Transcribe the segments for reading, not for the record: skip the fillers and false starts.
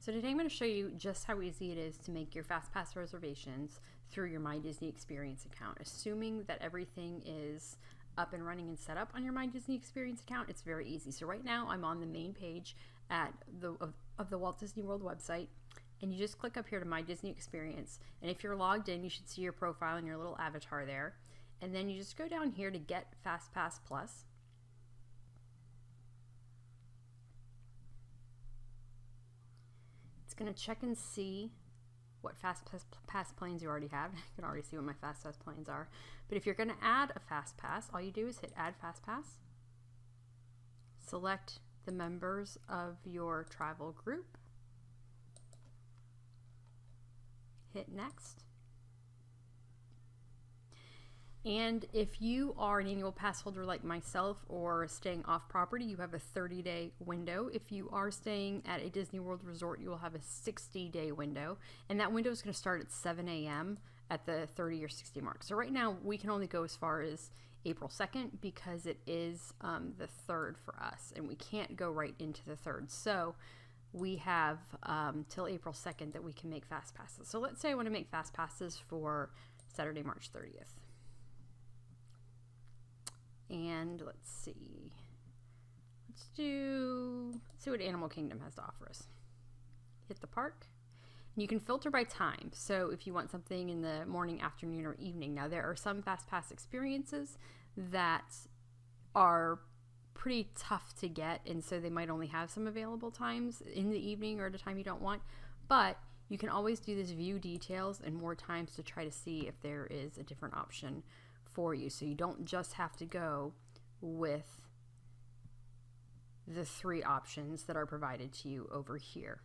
So today I'm going to show you just how easy it is to make your FastPass reservations through your My Disney Experience account. Assuming that everything is up and running and set up on your My Disney Experience account, it's very easy. So right now I'm on the main page of the Walt Disney World website, and you just click up here to My Disney Experience, and if you're logged in, you should see your profile and your little avatar there, and then you just go down here to Get FastPass Plus. It's going to check and see what FastPass planes you already have. You can already see what my FastPass planes are. But if you're going to add a FastPass, all you do is hit Add FastPass. Select the members of your travel group. Hit Next. And if you are an annual pass holder like myself or staying off property, you have a 30-day window. If you are staying at a Disney World resort, you will have a 60-day window. And that window is going to start at 7 a.m. at the 30 or 60 mark. So right now we can only go as far as April 2nd because it is the 3rd for us, and we can't go right into the 3rd. So we have till April 2nd that we can make fast passes. So let's say I want to make fast passes for Saturday, March 30th. And let's see what Animal Kingdom has to offer us. Hit the park. And you can filter by time. So if you want something in the morning, afternoon, or evening. Now there are some FastPass experiences that are pretty tough to get, and so they might only have some available times in the evening or at a time you don't want. But you can always do this view details and more times to try to see if there is a different option for you, so you don't just have to go with the 3 options that are provided to you over here.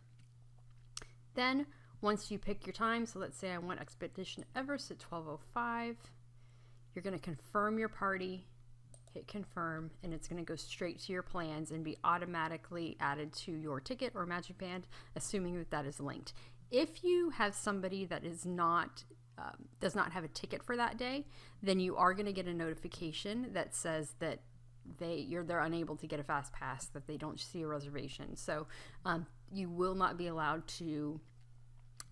Then once you pick your time, so let's say I want Expedition Everest at 12:05, you're going to confirm your party, hit confirm, and it's going to go straight to your plans and be automatically added to your ticket or Magic Band, assuming that that is linked. If you have somebody that is not does not have a ticket for that day, then you are going to get a notification that says that they're unable to get a fast pass, that they don't see a reservation. So you will not be allowed to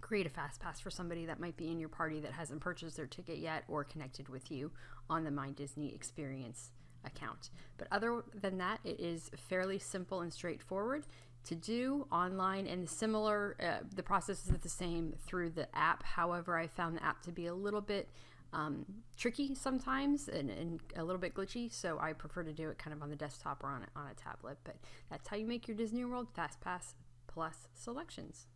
create a fast pass for somebody that might be in your party that hasn't purchased their ticket yet or connected with you on the My Disney Experience account. But other than that, it is fairly simple and straightforward to do online, and similar, the process is the same through the app. However, I found the app to be a little bit tricky sometimes and a little bit glitchy, so I prefer to do it kind of on the desktop or on a tablet. But that's how you make your Disney World FastPass Plus selections.